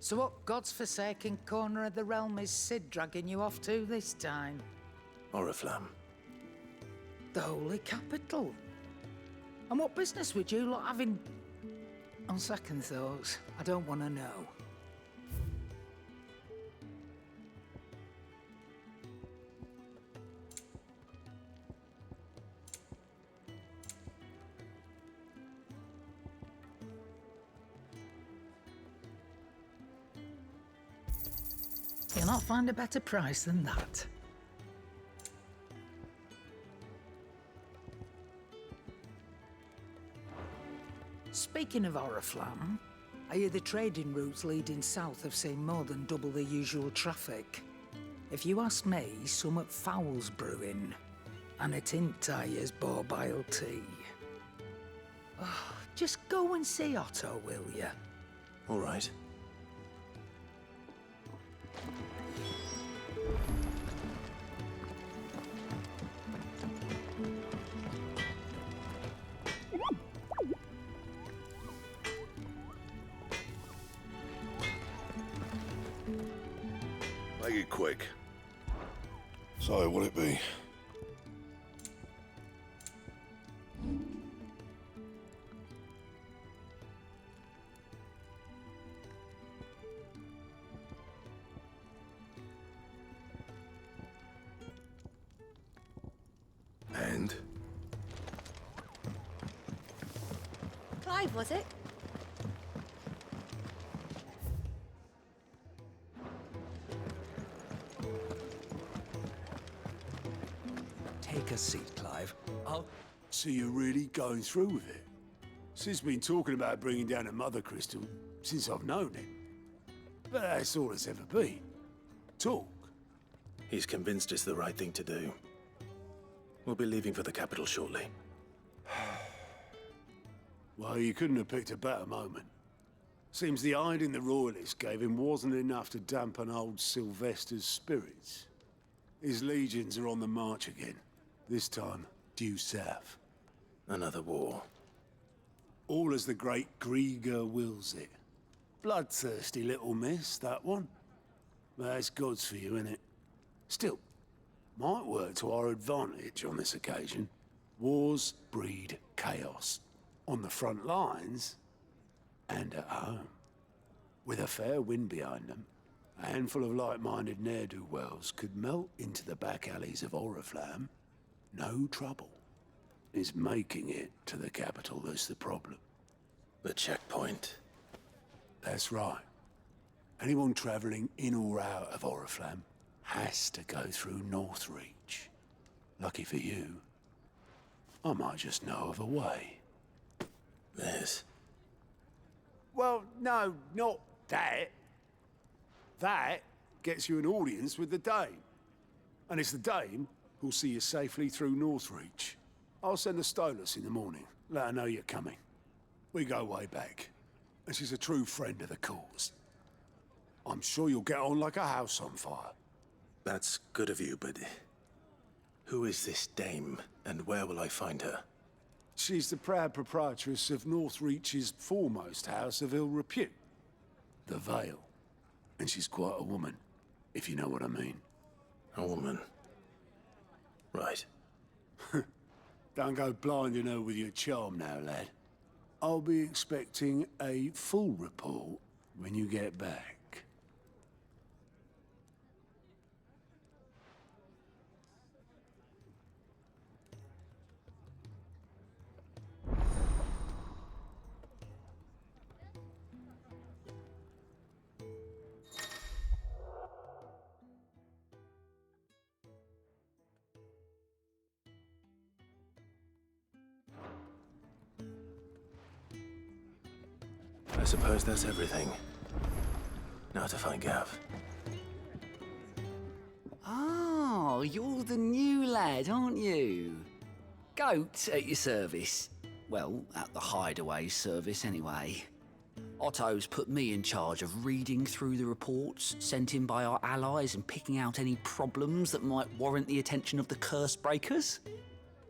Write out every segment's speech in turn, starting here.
So what God's forsaken corner of the realm is Sid dragging you off to this time? Oriflamme. The Holy Capital. And what business would you lot having? On second thoughts, I don't want to know. You'll not find a better price than that. Speaking of Oriflamme, I hear the trading routes leading south have seen more than double the usual traffic. If you ask me, summat foul's brewing, and a tint tires borbile tea. Oh, just go and see Otto, will you? All right. Make it quick. So, what'll it be? And? Clive, was it? Take a seat, Clive. So you're really going through with it? Sid's been talking about bringing down a mother crystal since I've known him. But that's all it's ever been. Talk. He's convinced it's the right thing to do. We'll be leaving for the capital shortly. Well, you couldn't have picked a better moment. Seems the hiding the royalists gave him wasn't enough to dampen old Sylvester's spirits. His legions are on the march again. This time, due south. Another war. All as the great Grieger wills it. Bloodthirsty little miss, that one. But that's God's for you, innit? Still, might work to our advantage on this occasion. Wars breed chaos. On the front lines, and at home. With a fair wind behind them, a handful of like-minded ne'er-do-wells could melt into the back alleys of Oriflamme. No trouble. It's making it to the capital that's the problem. The checkpoint. That's right. Anyone travelling in or out of Oriflamme has to go through Northreach. Lucky for you, I might just know of a way. This. Well, no, not that. That gets you an audience with the Dame. And it's the Dame who'll see you safely through Northreach. I'll send the Stolas in the morning. Let her know you're coming. We go way back. And she's a true friend of the cause. I'm sure you'll get on like a house on fire. That's good of you, but... who is this dame, and where will I find her? She's the proud proprietress of Northreach's foremost house of ill repute, the Vale. And she's quite a woman, if you know what I mean. A woman. Right. Don't go blinding her with your charm now, lad. I'll be expecting a full report when you get back. I suppose that's everything. Now to find Gav. Oh, you're the new lad, aren't you? Goat at your service. Well, at the hideaway service, anyway. Otto's put me in charge of reading through the reports sent in by our allies and picking out any problems that might warrant the attention of the curse breakers.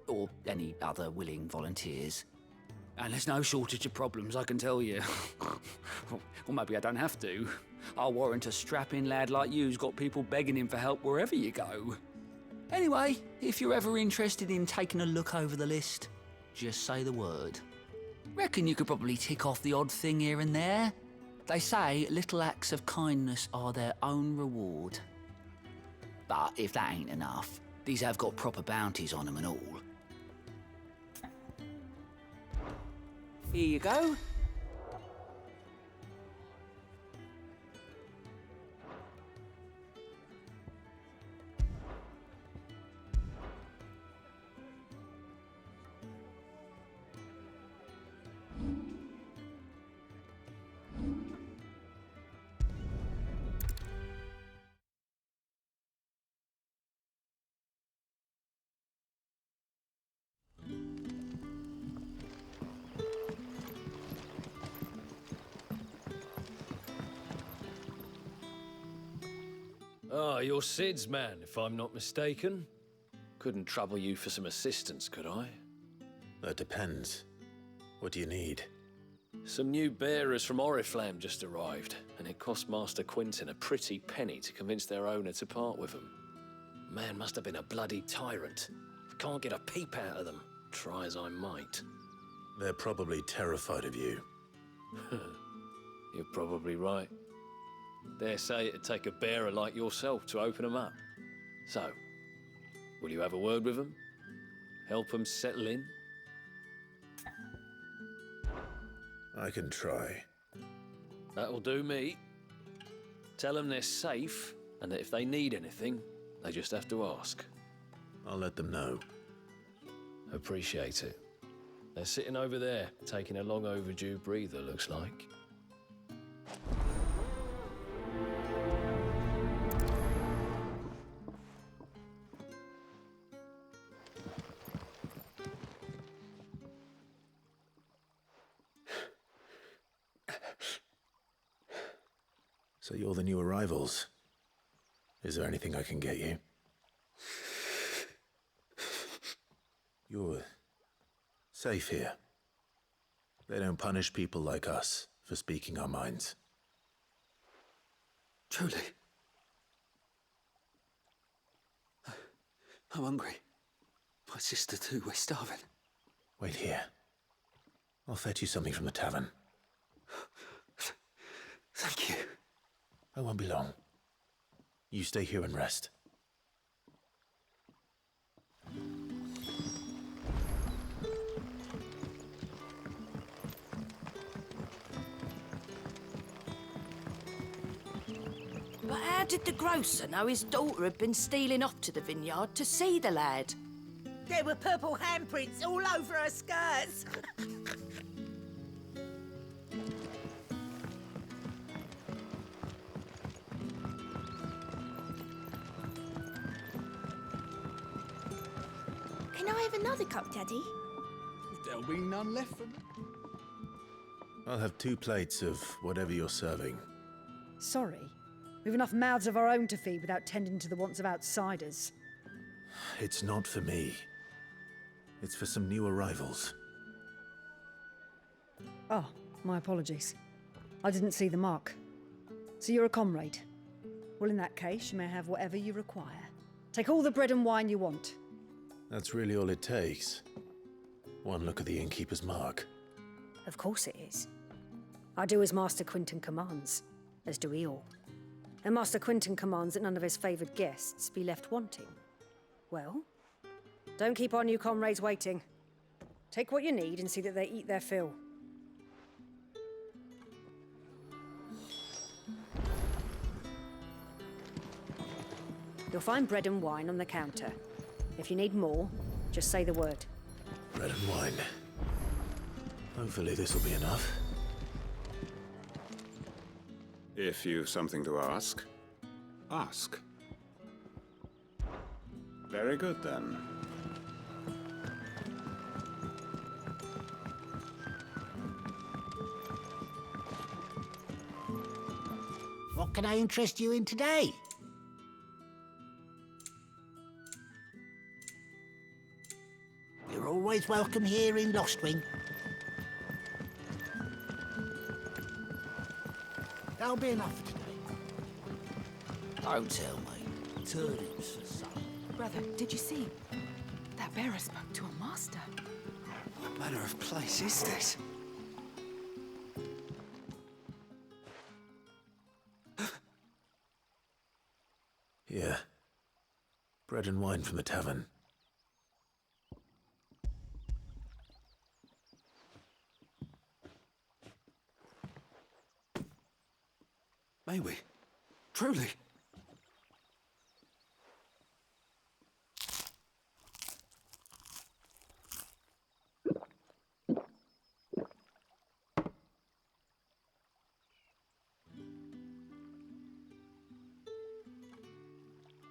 Or any other willing volunteers. And there's no shortage of problems, I can tell you. Or maybe I don't have to. I'll warrant a strapping lad like you's got people begging him for help wherever you go. Anyway, if you're ever interested in taking a look over the list, just say the word. Reckon you could probably tick off the odd thing here and there. They say little acts of kindness are their own reward. But if that ain't enough, these have got proper bounties on them and all. Here you go. Ah, you're Sid's man, if I'm not mistaken. Couldn't trouble you for some assistance, could I? That depends. What do you need? Some new bearers from Oriflamme just arrived, and it cost Master Quinton a pretty penny to convince their owner to part with them. Man must have been a bloody tyrant. Can't get a peep out of them, try as I might. They're probably terrified of you. You're probably right. Dare say it'd take a bearer like yourself to open them up. So, will you have a word with them? Help them settle in? I can try. That'll do me. Tell them they're safe, and that if they need anything, they just have to ask. I'll let them know. Appreciate it. They're sitting over there, taking a long overdue breather, looks like. So you're the new arrivals. Is there anything I can get you? You're safe here. They don't punish people like us for speaking our minds. Truly. I'm hungry. My sister too, we're starving. Wait here. I'll fetch you something from the tavern. Thank you. I won't be long. You stay here and rest. But how did the grocer know his daughter had been stealing off to the vineyard to see the lad? There were purple handprints all over her skirts. Can I have another cup, Daddy? There'll be none left for me. I'll have 2 plates of whatever you're serving. Sorry. We've enough mouths of our own to feed without tending to the wants of outsiders. It's not for me. It's for some new arrivals. Oh, my apologies. I didn't see the mark. So you're a comrade. Well, in that case, you may have whatever you require. Take all the bread and wine you want. That's really all it takes. One look at the innkeeper's mark. Of course it is. I do as Master Quinton commands, as do we all. And Master Quinton commands that none of his favoured guests be left wanting. Well, don't keep our new comrades waiting. Take what you need and see that they eat their fill. You'll find bread and wine on the counter. If you need more, just say the word. Bread and wine. Hopefully this will be enough. If you've something to ask, ask. Very good, then. What can I interest you in today? You're always welcome here in Lostwing. That'll be enough for today. Don't tell me. Turnips for supper. Brother, did you see? That bearer spoke to a master. What manner of place is this? Here. Bread and wine from the tavern. May we? Truly?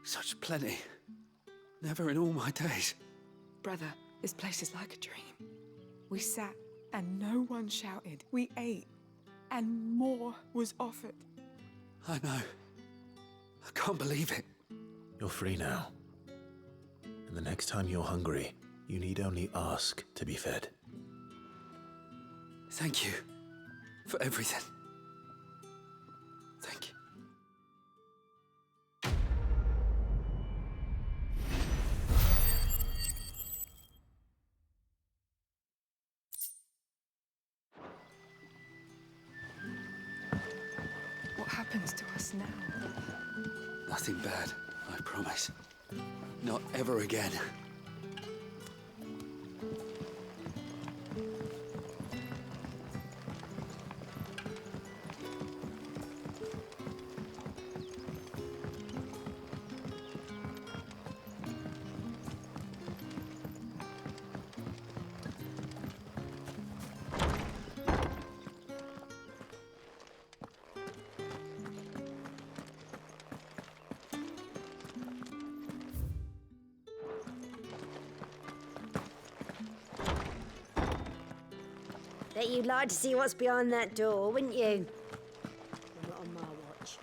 Such plenty. Never in all my days. Brother, this place is like a dream. We sat and no one shouted. We ate and more was offered. I know. I can't believe it. You're free now. And the next time you're hungry, you need only ask to be fed. Thank you for everything. Thank you. What happens to us now? Nothing bad, I promise. Not ever again. Bet you'd like to see what's behind that door, wouldn't you? Not on my watch.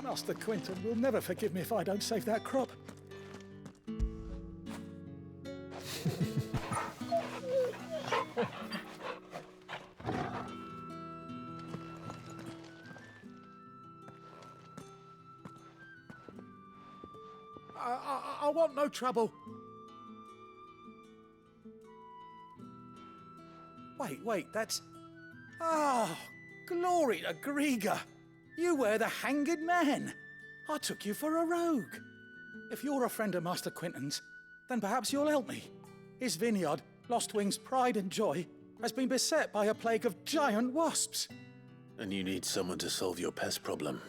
Master Quinton will never forgive me if I don't save that crop. I want no trouble. Wait, that's... Oh, glory to Grieger. You were the hanged man. I took you for a rogue. If you're a friend of Master Quinton's, then perhaps you'll help me. His vineyard, Lostwing's pride and joy, has been beset by a plague of giant wasps. And you need someone to solve your pest problem.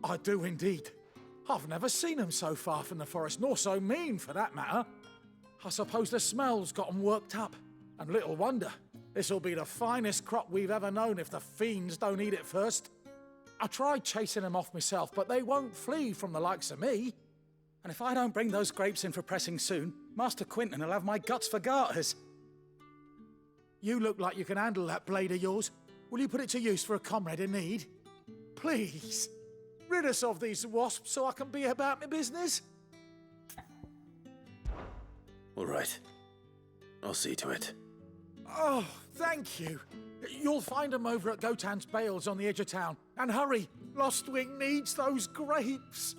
I do indeed. I've never seen them so far from the forest, nor so mean, for that matter. I suppose the smell's got 'em worked up. And little wonder. This'll be the finest crop we've ever known if the fiends don't eat it first. I tried chasing them off myself, but they won't flee from the likes of me. And if I don't bring those grapes in for pressing soon, Master Quinton will have my guts for garters. You look like you can handle that blade of yours. Will you put it to use for a comrade in need? Please, rid us of these wasps so I can be about my business. All right. I'll see to it. Oh, thank you. You'll find them over at Gotan's Bales on the edge of town. And hurry, Lostwing needs those grapes.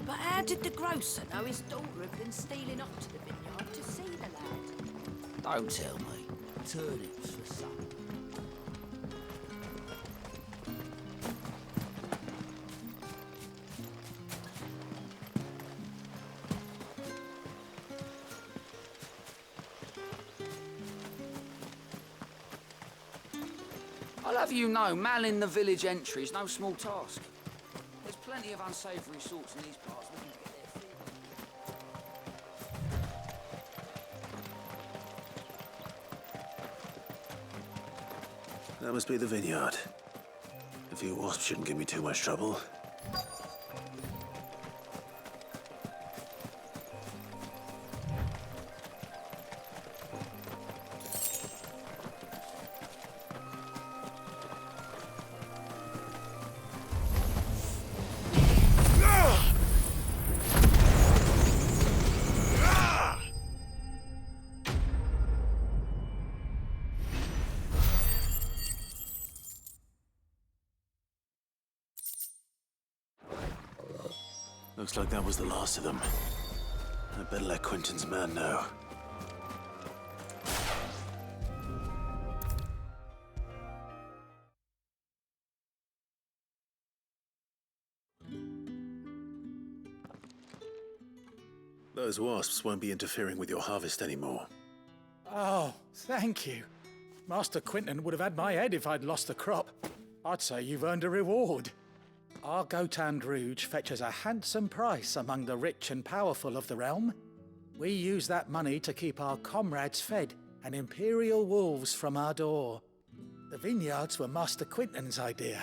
But how did the grocer know his daughter had been stealing off to the vineyard to see the lad? Don't tell me. Turnips for supper. I'll have you know, manning the village entry is no small task. There's plenty of unsavoury sorts in these parts looking to get their feet. That must be the vineyard. A few wasps shouldn't give me too much trouble. Looks like that was the last of them. I better let Quentin's man know. Those wasps won't be interfering with your harvest anymore. Oh, thank you. Master Quentin would have had my head if I'd lost the crop. I'd say you've earned a reward. Our Gotand Rouge fetches a handsome price among the rich and powerful of the realm. We use that money to keep our comrades fed and imperial wolves from our door. The vineyards were Master Quentin's idea.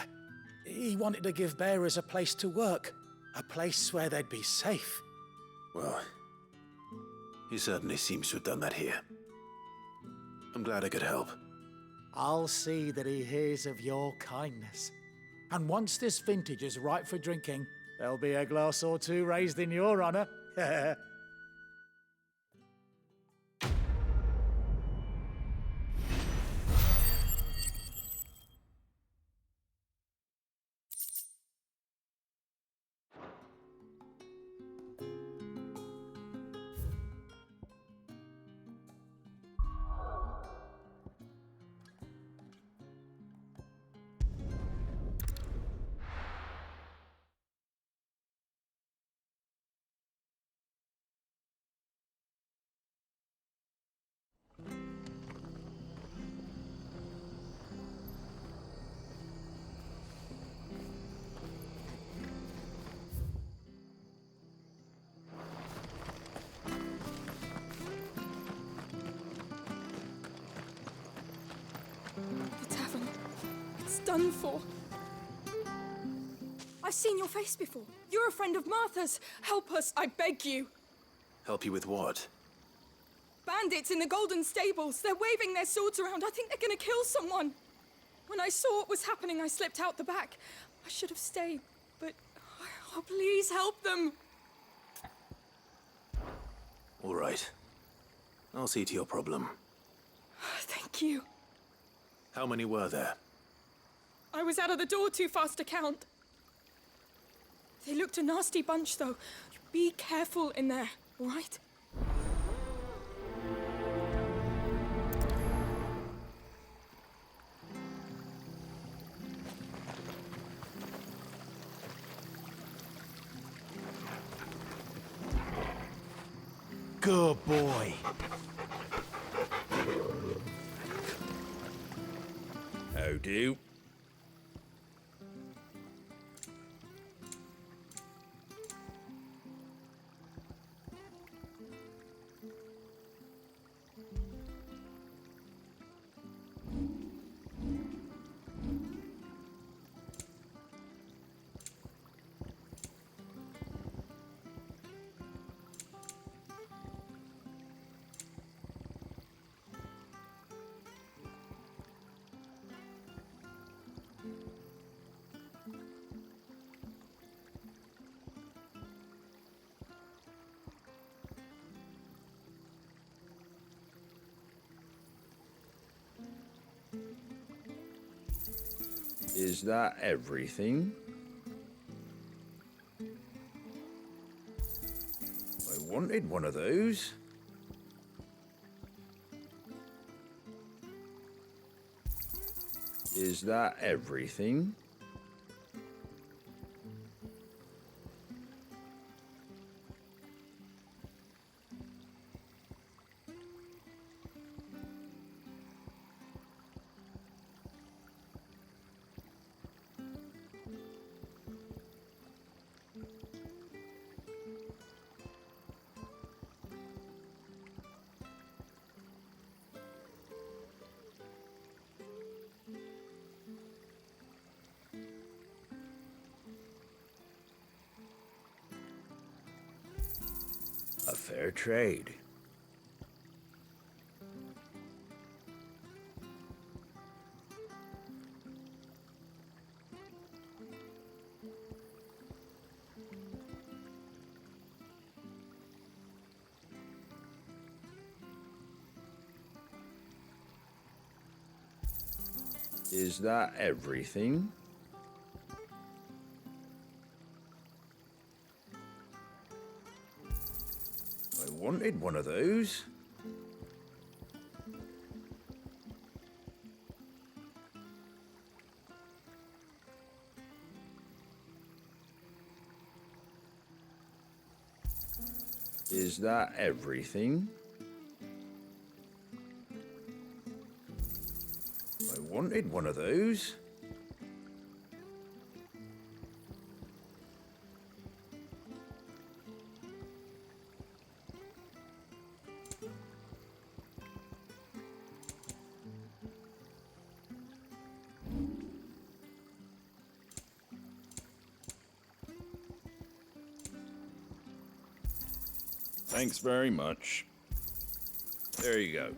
He wanted to give bearers a place to work, a place where they'd be safe. Well, he certainly seems to have done that here. I'm glad I could help. I'll see that he hears of your kindness. And once this vintage is ripe for drinking, there'll be a glass or two raised in your honor. The tavern. It's done for. I've seen your face before. You're a friend of Martha's. Help us, I beg you. Help you with what? Bandits in the Golden Stables. They're waving their swords around. I think they're gonna kill someone. When I saw what was happening, I slipped out the back. I should have stayed, but... Oh, please help them. All right. I'll see to your problem. Thank you. How many were there? I was out of the door too fast to count. They looked a nasty bunch, though. Be careful in there, all right? Good boy. How do? Is that everything? I wanted one of those. Is that everything? A fair trade. Is that everything? wanted one of those. Is that everything? I wanted one of those. Thanks very much. There you go.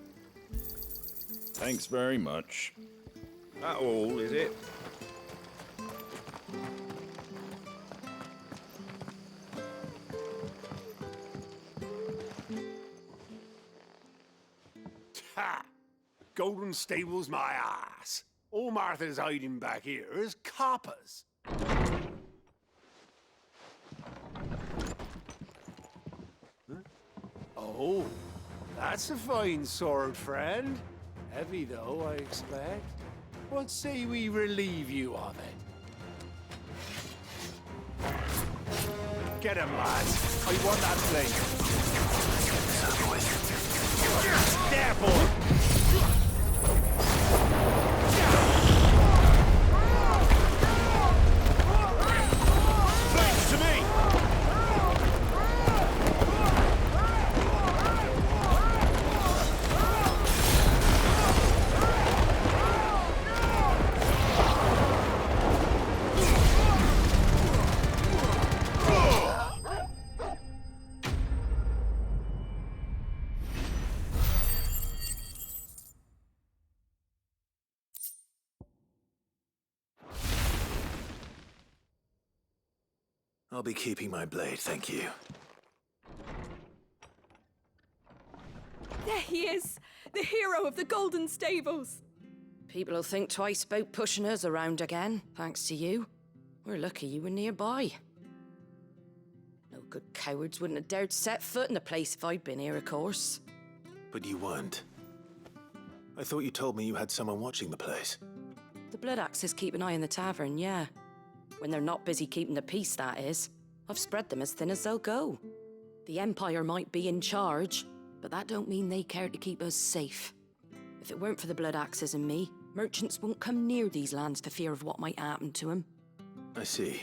Thanks very much. That all, is it? Ha! Golden Stable's my ass. All Martha's hiding back here is coppers. Oh, that's a fine sword, friend. Heavy, though, I expect. What say we relieve you of it? Get him, lads. I want that blade. There, boy! Blades to me! I'll be keeping my blade, thank you. There he is! The hero of the Golden Stables! People will think twice about pushing us around again, thanks to you. We're lucky you were nearby. No good cowards wouldn't have dared set foot in the place if I'd been here, of course. But you weren't. I thought you told me you had someone watching the place. The Blood Axes keep an eye on the tavern, yeah. When they're not busy keeping the peace, that is. I've spread them as thin as they'll go. The Empire might be in charge, but that don't mean they care to keep us safe. If it weren't for the Blood Axes and me, merchants won't come near these lands for fear of what might happen to them. I see.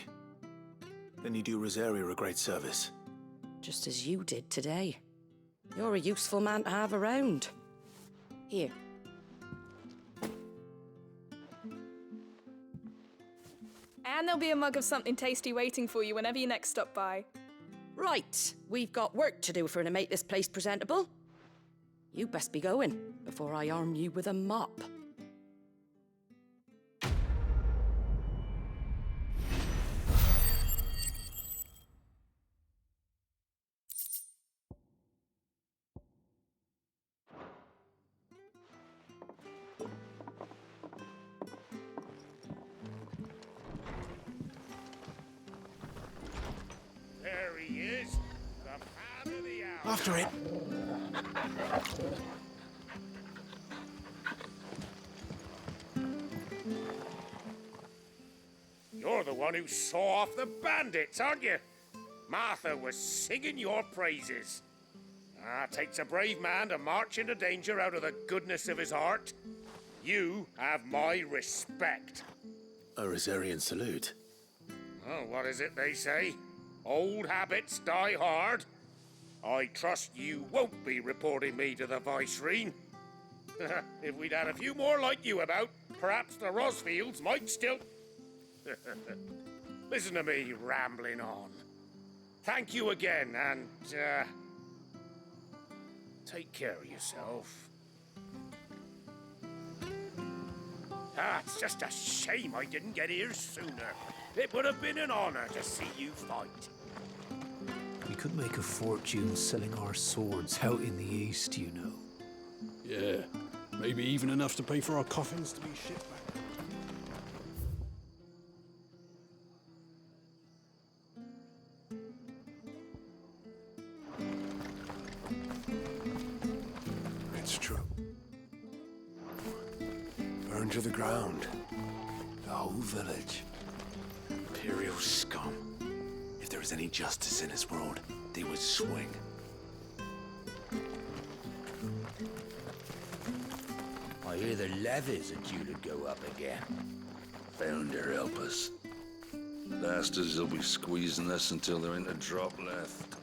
Then you do Rosaria a great service. Just as you did today. You're a useful man to have around. Here. And there'll be a mug of something tasty waiting for you whenever you next stop by. Right, we've got work to do if we're to make this place presentable. You best be going, before I arm you with a mop. There he is, the man of the hour. After it. You're the one who saw off the bandits, aren't you? Martha was singing your praises. Takes a brave man to march into danger out of the goodness of his heart. You have my respect. A Rosarian salute. Oh, what is it they say? Old habits die hard. I trust you won't be reporting me to the Viceroy. If we'd had a few more like you about, perhaps the Rosfields might still... Listen to me rambling on. Thank you again, and, take care of yourself. It's just a shame I didn't get here sooner. It would have been an honor to see you fight. We could make a fortune selling our swords out in the east, you know. Yeah, maybe even enough to pay for our coffins to be shipped back. under the ground. The whole village. Imperial scum. If there was any justice in this world, they would swing. I hear the levies are due to go up again. Founder help us. Bastards will be squeezing us until there ain't a drop left.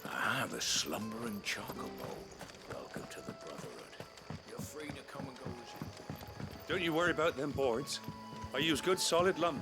Ah, the slumbering chocobo. Welcome to the Brotherhood. You're free to come and go as you. Don't you worry about them boards. I use good solid lumber.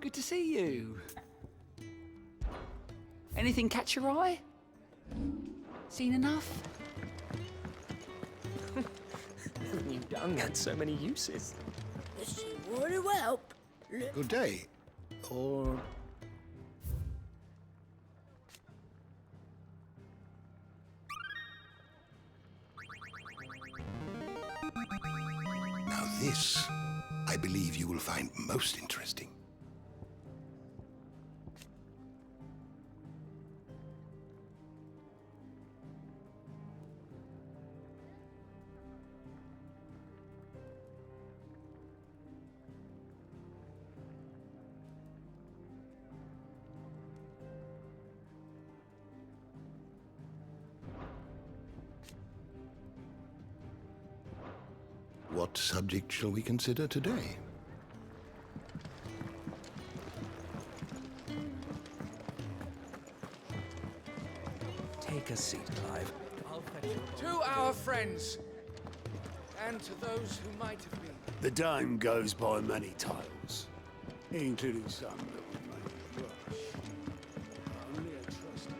Good to see you. Anything catch your eye? Seen enough? New dung had so many uses. She want to help. Good day. Or... Now this, I believe you will find most interesting. What subject shall we consider today? Take a seat, Clive. To our friends, and to those who might have been. The dame goes by many titles, including some that would make you blush. Only a trusted...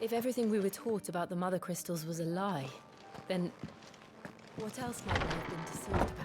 If everything we were taught about the Mother Crystals was a lie, then what else might we have been deceived about?